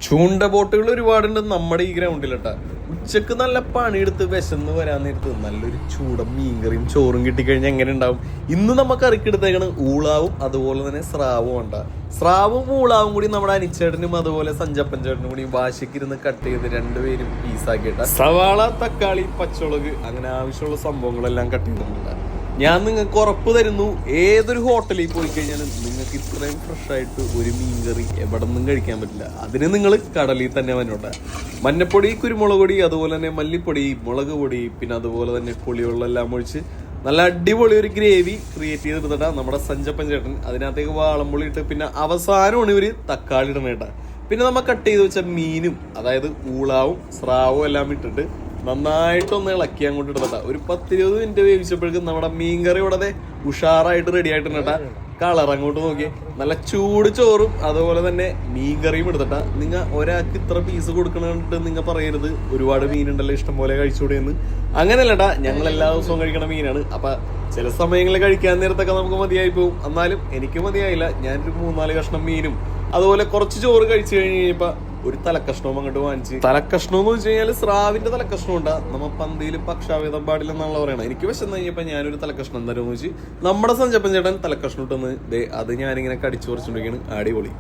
ചൂണ്ട ബോട്ടുകൾ ഒരുപാടുണ്ട് നമ്മുടെ ഈ ഗ്രൗണ്ടിലിട്ടാ. ഉച്ചക്ക് നല്ല പണിയെടുത്ത് വിശന്ന് വരാൻ നേരത്ത് നല്ലൊരു ചൂടൻ മീൻകറിയും ചോറും കിട്ടിക്കഴിഞ്ഞാൽ എങ്ങനെ ഉണ്ടാവും? ഇന്ന് നമുക്ക് കറിക്കെടുത്തേക്കാണ് ഊളാവും അതുപോലെ തന്നെ സ്രാവും ഉണ്ടാ. സ്രാവും ഊളാവും കൂടി നമ്മുടെ അനിച്ചേട്ടനും അതുപോലെ സഞ്ചപ്പൻ ചേട്ടനും കൂടി വാശിക്കിരുന്ന് കട്ട് ചെയ്ത് രണ്ടുപേരും പീസാക്കിയിട്ട സവാള, തക്കാളി, പച്ചമുളക് അങ്ങനെ ആവശ്യമുള്ള സംഭവങ്ങളെല്ലാം കട്ട് ചെയ്തിട്ടുണ്ട്. ഞാൻ നിങ്ങൾക്ക് ഉറപ്പ് തരുന്നു, ഏതൊരു ഹോട്ടലിൽ പോയി കഴിഞ്ഞാലും നിങ്ങൾക്ക് ഇത്രയും ഫ്രഷ് ആയിട്ട് ഒരു മീൻകറി എവിടെ നിന്നും കഴിക്കാൻ പറ്റില്ല. അതിന് നിങ്ങൾ കടലിൽ തന്നെ വന്നോട്ടെ. മഞ്ഞപ്പൊടി, കുരുമുളക് പൊടി, അതുപോലെ തന്നെ മല്ലിപ്പൊടി, മുളക് പൊടി, പിന്നെ അതുപോലെ തന്നെ പുളിവെള്ളം എല്ലാം ഒഴിച്ച് നല്ല അടിപൊളി ഒരു ഗ്രേവി ക്രിയേറ്റ് ചെയ്തെടുത്തിട്ടാ നമ്മുടെ സഞ്ചപ്പൻ ചേട്ടൻ. അതിനകത്തേക്ക് വാളംപുളി ഇട്ട് പിന്നെ അവസാനമാണ് ഇവര് തക്കാളി ഇടണേട്ടാ. പിന്നെ നമ്മൾ കട്ട് ചെയ്ത് വെച്ച മീനും അതായത് ഊളാവും സ്രാവും എല്ലാം ഇട്ടിട്ട് നന്നായിട്ടൊന്ന് ഇളക്കി അങ്ങോട്ട് ഇടത്താ. ഒരു 10-20 മിനിറ്റ് വേവിച്ചപ്പോഴേക്കും നമ്മുടെ മീൻകറി ഇവിടെ ഉഷാറായിട്ട് റെഡി ആയിട്ടാ. കളർ അങ്ങോട്ട് നോക്കി നല്ല ചൂട് ചോറും അതുപോലെ തന്നെ മീൻകറിയും എടുത്തിട്ടാ. നിങ്ങൾ ഒരാൾക്ക് ഇത്ര പീസ് കൊടുക്കണിട്ട് നിങ്ങൾ പറയരുത് ഒരുപാട് മീനുണ്ടല്ലോ ഇഷ്ടം പോലെ കഴിച്ചുകൂടെയെന്ന്. അങ്ങനെയല്ലടാ, ഞങ്ങൾ എല്ലാ ദിവസവും കഴിക്കണ മീനാണ്. അപ്പൊ ചില സമയങ്ങളിൽ കഴിക്കാൻ നേരത്തൊക്കെ നമുക്ക് മതിയായി പോകും. എന്നാലും എനിക്ക് മതിയായില്ല. ഞാനൊരു 3-4 കഷ്ണം മീനും അതുപോലെ കുറച്ച് ചോറ് കഴിച്ചു കഴിഞ്ഞ് കഴിഞ്ഞപ്പോ ഒരു തലക്കഷ്ണവും അങ്ങോട്ട് വാങ്ങിച്ച്. തലക്കഷ്ണം എന്ന് വെച്ച് കഴിഞ്ഞാൽ സ്രാവിന്റെ തലക്കഷ്ണം ഉണ്ടാ. നമ്മ പന്തിയിൽ പക്ഷാവേദം പാടില്ലെന്നാണല്ലോ പറയണത്. എനിക്ക് വിശന്ന് കഴിഞ്ഞപ്പോ ഞാനൊരു തലക്കഷ്ണം തരുമെന്ന് വെച്ച് നമ്മുടെ സഞ്ചപ്പൻ ചേട്ടൻ തലക്കഷ്ണം ഇട്ടെന്ന് അത് ഞാനിങ്ങനെ കടിച്ചു പറിച്ചുകൊണ്ടിരിക്കുകയാണ്. അടിപൊളി.